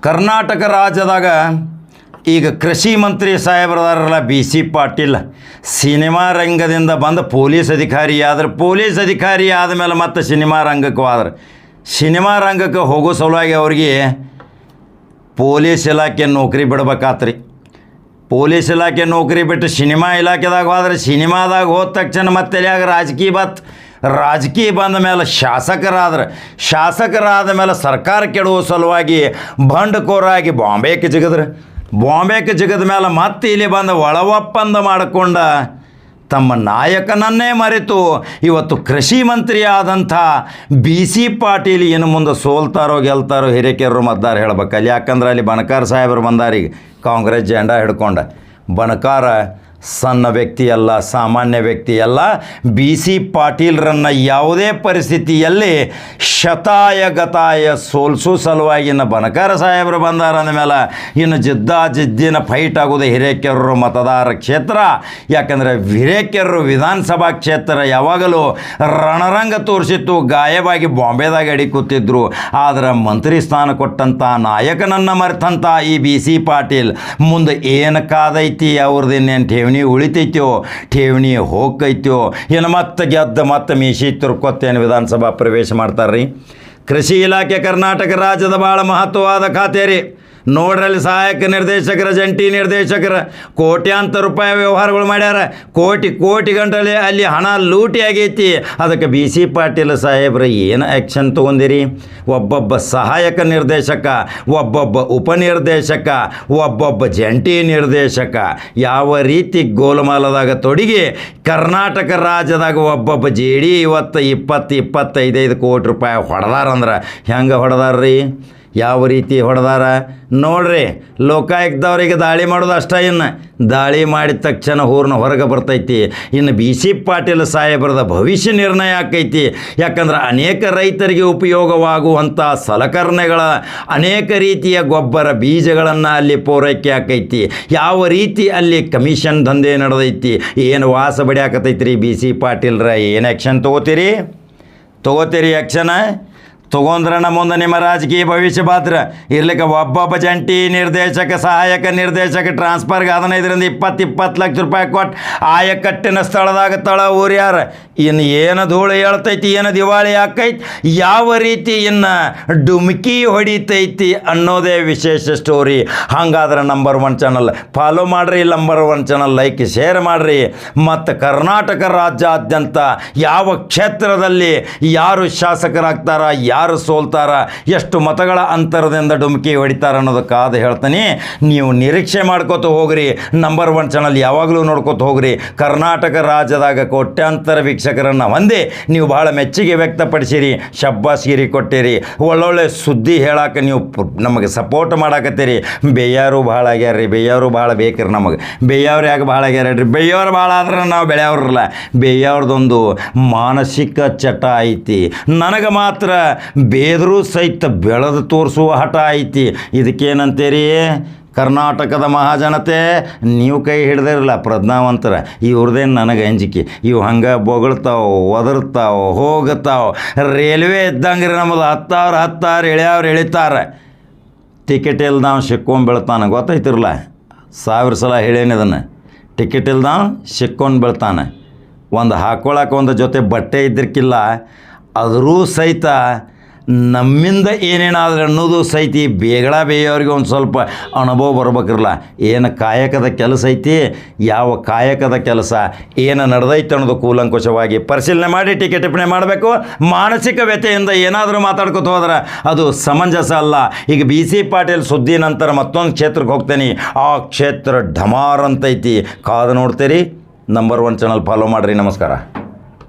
ಕರ್ನಾಟಕ ರಾಜ್ಯದಾಗ ಈಗ ಕೃಷಿ ಮಂತ್ರಿ ಸಾಹೇಬ್ರದಾರಲ್ಲ BC ಪಾಟೀಲ್ ಸಿನಿಮಾ ರಂಗದಿಂದ ಬಂದು ಪೊಲೀಸ್ ಅಧಿಕಾರಿ ಆದ್ರೆ ಪೊಲೀಸ್ ಅಧಿಕಾರಿ ಆದಮೇಲೆ ಮತ್ತೆ ಸಿನಿಮಾ ರಂಗಕ್ಕೆ ಹೋದ್ರೆ ಸಿನಿಮಾ ರಂಗಕ್ಕೆ ಹೋಗೋ ಸಲುವಾಗಿ ಅವ್ರಿಗೆ ಪೊಲೀಸ್ ಇಲಾಖೆ ನೌಕರಿ ಬಿಡ್ಬೇಕಾತ್ರಿ. ಪೊಲೀಸ್ ಇಲಾಖೆ ನೌಕರಿ ಬಿಟ್ಟು ಸಿನಿಮಾ ಇಲಾಖೆದಾಗ ಹೋದ್ರೆ ಸಿನಿಮಾದಾಗ ಹೋದ ತಕ್ಷಣ ಮತ್ತೆ ಎಲ್ಲಿಯಾಗ ರಾಜಕೀಯ ಬಂದ ಮೇಲೆ ಶಾಸಕರಾದ ಮೇಲೆ ಸರ್ಕಾರ ಕೆಡುವ ಸಲುವಾಗಿ ಬಂಡಕೋರಾಗಿ ಬಾಂಬೆಗೆ ಜಿಗದ ಮೇಲೆ ಮತ್ತೆ ಇಲ್ಲಿ ಬಂದು ಒಳ ಒಪ್ಪಂದ ಮಾಡಿಕೊಂಡ ತಮ್ಮ ನಾಯಕನನ್ನೇ ಮರೆತು ಇವತ್ತು ಕೃಷಿ ಮಂತ್ರಿ ಆದಂಥ BC ಪಾಟೀಲ್ ಇನ್ನು ಮುಂದೆ ಸೋಲ್ತಾರೋ ಗೆಲ್ತಾರೋ ಹಿರೇಕೆರರು ಮತದಾರ ಹೇಳ್ಬೇಕಲ್ಲಿ. ಯಾಕಂದ್ರೆ ಅಲ್ಲಿ ಬಣಕಾರ ಸಾಹೇಬರು ಬಂದಾರೀಗ ಕಾಂಗ್ರೆಸ್ ಜೆಂಡಾ ಹಿಡ್ಕೊಂಡ. ಬಣಕಾರ ಸಣ್ಣ ವ್ಯಕ್ತಿ ಅಲ್ಲ, ಸಾಮಾನ್ಯ ವ್ಯಕ್ತಿ ಅಲ್ಲ. BC ಪಾಟೀಲ್ರನ್ನು ಯಾವುದೇ ಪರಿಸ್ಥಿತಿಯಲ್ಲಿ ಶತಾಯ ಸೋಲ್ಸೋ ಸಲುವಾಗಿ ಇನ್ನು ಬಣಕಾರ ಸಾಹೇಬರು ಬಂದಾರ ಅಂದಮೇಲೆ ಇನ್ನು ಜಿದ್ದಿನ ಫೈಟ್ ಆಗೋದು ಹಿರೇಕೆರೂರು ಮತದಾರ ಕ್ಷೇತ್ರ. ಯಾಕಂದರೆ ಹಿರೇಕೆರೂರು ವಿಧಾನಸಭಾ ಕ್ಷೇತ್ರ ಯಾವಾಗಲೂ ರಣರಂಗ ತೋರಿಸಿತ್ತು. ಗಾಯವಾಗಿ ಬಾಂಬೆದಾಗ ಅಡಿ ಕೂತಿದ್ರು. ಆದರೆ ಮಂತ್ರಿ ಸ್ಥಾನ ಕೊಟ್ಟಂಥ ನಾಯಕನನ್ನು ಮರೆತಂಥ ಈ BC ಪಾಟೀಲ್ ಮುಂದೆ ಏನು ಕಾದೈತಿ ಅವ್ರದ್ದು ಇನ್ನೇನು ಠೇವಣಿ ಉಳಿತೈತೋ ಠೇವಣಿ ಹೋಗೈತೋ ಏನು ಮತ್ತೆ ಗೆದ್ದು ಮತ್ತೆ ಮೀಸಿ ತುರ್ಕೊತ್ತೇನು ವಿಧಾನಸಭಾ ಪ್ರವೇಶ ಮಾಡ್ತಾರೆ ರೀ. ಕೃಷಿ ಇಲಾಖೆ ಕರ್ನಾಟಕ ರಾಜ್ಯದ ಭಾಳ ಮಹತ್ವವಾದ ಖಾತೆ ರೀ. ನೋಡ್ರಲ್ಲಿ ಸಹಾಯಕ ನಿರ್ದೇಶಕರ ಜಂಟಿ ನಿರ್ದೇಶಕರ ಕೋಟ್ಯಾಂತರ ರೂಪಾಯಿ ವ್ಯವಹಾರಗಳು ಮಾಡ್ಯಾರ. ಕೋಟಿ ಗಂಟಲೆ ಅಲ್ಲಿ ಹಣ ಲೂಟಿ ಆಗೈತಿ. ಅದಕ್ಕೆ BC ಪಾಟೀಲ್ ಸಾಹೇಬ್ರು ಏನು ಆ್ಯಕ್ಷನ್ ತೊಗೊಂಡಿರಿ? ಒಬ್ಬೊಬ್ಬ ಸಹಾಯಕ ನಿರ್ದೇಶಕ, ಒಬ್ಬೊಬ್ಬ ಉಪನಿರ್ದೇಶಕ, ಒಬ್ಬೊಬ್ಬ ಜಂಟಿ ನಿರ್ದೇಶಕ ಯಾವ ರೀತಿ ಗೋಲಮಾಲದಾಗ ತೊಡಗಿ ಕರ್ನಾಟಕ ರಾಜ್ಯದಾಗ ಒಬ್ಬೊಬ್ಬ JD ಇವತ್ತು 20-25 ಕೋಟಿ ರೂಪಾಯಿ ಹೊಡೆದಾರಂದ್ರೆ ಹೆಂಗೆ ಹೊಡೆದಾರ್ರಿ? ಯಾವ ರೀತಿ ಹೊಡೆದಾರ ನೋಡ್ರಿ. ಲೋಕಾಯುಕ್ತದವರಿಗೆ ದಾಳಿ ಮಾಡೋದು ಅಷ್ಟ. ಇನ್ನು ದಾಳಿ ಮಾಡಿದ ತಕ್ಷಣ ಹೂರ್ನ ಹೊರಗೆ ಬರ್ತೈತಿ. ಇನ್ನು BC ಪಾಟೀಲ್ ಸಾಹೇಬರದ ಭವಿಷ್ಯ ನಿರ್ಣಯ ಆಕೈತಿ. ಯಾಕಂದ್ರೆ ಅನೇಕ ರೈತರಿಗೆ ಉಪಯೋಗವಾಗುವಂಥ ಸಲಕರಣೆಗಳ ಅನೇಕ ರೀತಿಯ ಗೊಬ್ಬರ ಬೀಜಗಳನ್ನು ಅಲ್ಲಿ ಪೂರೈಕೆ ಆಕೈತಿ. ಯಾವ ರೀತಿ ಅಲ್ಲಿ ಕಮಿಷನ್ ದಂಧೆ ನಡೆದೈತಿ, ಏನು ವಾಸ ಬಡಿಯಾಕತೈತಿ ರೀ BC ಪಾಟೀಲ್ರ. ಏನು ಆ್ಯಕ್ಷನ್ ತೊಗೋತೀರಿ ಆ್ಯಕ್ಷನ ತೊಗೊಂಡ್ರನ್ನ ಮುಂದೆ ನಿಮ್ಮ ರಾಜಕೀಯ ಭವಿಷ್ಯ ಪಾತ್ರ ಇರ್ಲಿಕ್ಕೆ ಒಬ್ಬೊಬ್ಬ ಜಂಟಿ ನಿರ್ದೇಶಕ, ಸಹಾಯಕ ನಿರ್ದೇಶಕ ಟ್ರಾನ್ಸ್ಫರ್ಗೆ 15-20 ಲಕ್ಷ ರೂಪಾಯಿ ಕೊಟ್ಟು ಆಯಕಟ್ಟಿನ ಸ್ಥಳದಾಗ ಊರ್ಯಾರ. ಇನ್ನು ಏನು ಧೂಳು ಹೇಳ್ತೈತಿ, ಏನು ದಿವಾಳಿ ಆಕೈತಿ, ಯಾವ ರೀತಿ ಇನ್ನು ಡುಮ್ಕಿ ಹೊಡಿತೈತಿ ಅನ್ನೋದೇ ವಿಶೇಷ ಸ್ಟೋರಿ. ಹಾಗಾದ್ರೆ ನಂಬರ್ 1 ಚಾನಲ್ ಫಾಲೋ ಮಾಡಿರಿ, ನಂಬರ್ 1 ಚಾನಲ್ ಲೈಕ್ ಶೇರ್ ಮಾಡಿರಿ. ಮತ್ತು ಕರ್ನಾಟಕ ರಾಜ್ಯಾದ್ಯಂತ ಯಾವ ಕ್ಷೇತ್ರದಲ್ಲಿ ಯಾರು ಶಾಸಕರಾಗ್ತಾರ, ಯಾರು ಸೋಲ್ತಾರ, ಎಷ್ಟು ಮತಗಳ ಅಂತರದಿಂದ ಡುಮ್ಕಿ ಹೊಡಿತಾರ ಅನ್ನೋದಕ್ಕಾದ ಹೇಳ್ತೀನಿ. ನೀವು ನಿರೀಕ್ಷೆ ಮಾಡ್ಕೋತ ಹೋಗ್ರಿ. ನಂಬರ್ 1 ಚಾನಲ್ ಯಾವಾಗಲೂ ನೋಡ್ಕೋತ ಹೋಗ್ರಿ. ಕರ್ನಾಟಕ ರಾಜ್ಯದಾಗ ಕೋಟ್ಯಾಂತರ ವೀಕ್ಷಕರನ್ನು ಹೊಂದಿ ನೀವು ಭಾಳ ಮೆಚ್ಚುಗೆ ವ್ಯಕ್ತಪಡಿಸಿರಿ, ಶಬ್ಬಾಸ್ಗಿರಿ ಕೊಟ್ಟಿರಿ, ಒಳ್ಳೊಳ್ಳೆ ಸುದ್ದಿ ಹೇಳಕ್ಕೆ ನೀವು ನಮಗೆ ಸಪೋರ್ಟ್ ಮಾಡಾಕತ್ತೀರಿ. ಬೇಯಾರು ಭಾಳ ಆಗ್ಯಾರ್ರಿ, ಬೇಯವರು ಭಾಳ ಬೇಕ್ರಿ ನಮಗೆ. ಬೇಯವ್ರು ಯಾಕೆ ಭಾಳ ಆಗ್ಯಾರ್ರಿ? ಬೇಯವ್ರು ಭಾಳ ಆದ್ರೆ ನಾವು ಬೆಳೆಯವ್ರಲ್ಲ. ಬೇಯವ್ರದೊಂದು ಮಾನಸಿಕ ಚಟ ಐತಿ. ನನಗೆ ಮಾತ್ರ ಬೇದರೂ ಸಹಿತ ಬೆಳೆದು ತೋರಿಸುವ ಹಠ ಐತಿ. ಇದಕ್ಕೇನಂತೀರಿ? ಕರ್ನಾಟಕದ ಮಹಾಜನತೆ ನೀವು ಕೈ ಹಿಡ್ದಿರಲ್ಲ ಪ್ರಜ್ಞಾವಂತರ. ಇವ್ರದ್ದೇನು ನನಗೆ ಅಂಜಿಕೆ. ಇವು ಹಂಗೆ ಬೊಗಳ್ತಾವೆ, ಒದರ್ತಾವೆ, ಹೋಗ್ತಾವೆ. ರೈಲ್ವೆ ಇದ್ದಂಗೆ ರೀ ನಮ್ಮದು. ಹತ್ತಾರು ಎಳಿತಾರೆ. ಟಿಕೆಟ್ ಇಲ್ದವ ಸಿಕ್ಕೊಂಡು ಬೀಳ್ತಾನೆ, ಗೊತ್ತೈತಿರಲ್ಲ. 1000 ಸಲ ಹೇಳೇನಿ ಅದನ್ನು. ಟಿಕೆಟ್ ಇಲ್ದವ ಸಿಕ್ಕೊಂಡು ಬೀಳ್ತಾನೆ. ಒಂದು ಹಾಕ್ಕೊಳಕ್ಕೆ ಒಂದು ಜೊತೆ ಬಟ್ಟೆ ಇದ್ದಿರ್ಕಿಲ್ಲ, ಆದರೂ ಸಹಿತ ನಮ್ಮಿಂದ ಏನೇನಾದ್ರೆ ಅನ್ನೋದು ಸಹಿತ ಬೇಯವ್ರಿಗೆ ಒಂದು ಸ್ವಲ್ಪ ಅನುಭವ ಬರ್ಬೇಕಿರಲ್ಲ. ಏನು ಕಾಯಕದ ಕೆಲಸ ಐತಿ, ಯಾವ ಕಾಯಕದ ಕೆಲಸ ಏನು ನಡೆದೈತೆ ಅನ್ನೋದು ಕೂಲಂಕುಷವಾಗಿ ಪರಿಶೀಲನೆ ಮಾಡಿ ಟಿಪ್ಪಣಿ ಮಾಡಬೇಕು. ಮಾನಸಿಕ ವ್ಯಥೆಯಿಂದ ಏನಾದರೂ ಮಾತಾಡ್ಕೊತ ಹೋದ್ರೆ ಅದು ಸಮಂಜಸ ಅಲ್ಲ. ಈಗ BC ಪಾಟೀಲ್ ಸುದ್ದಿ ನಂತರ ಮತ್ತೊಂದು ಕ್ಷೇತ್ರಕ್ಕೆ ಹೋಗ್ತೇನೆ. ಆ ಕ್ಷೇತ್ರ ಢಮಾರ್ ಅಂತೈತಿ. ಕಾದು ನೋಡ್ತೀರಿ. ನಂಬರ್ 1 ಚಾನಲ್ ಫಾಲೋ ಮಾಡಿರಿ. ನಮಸ್ಕಾರ.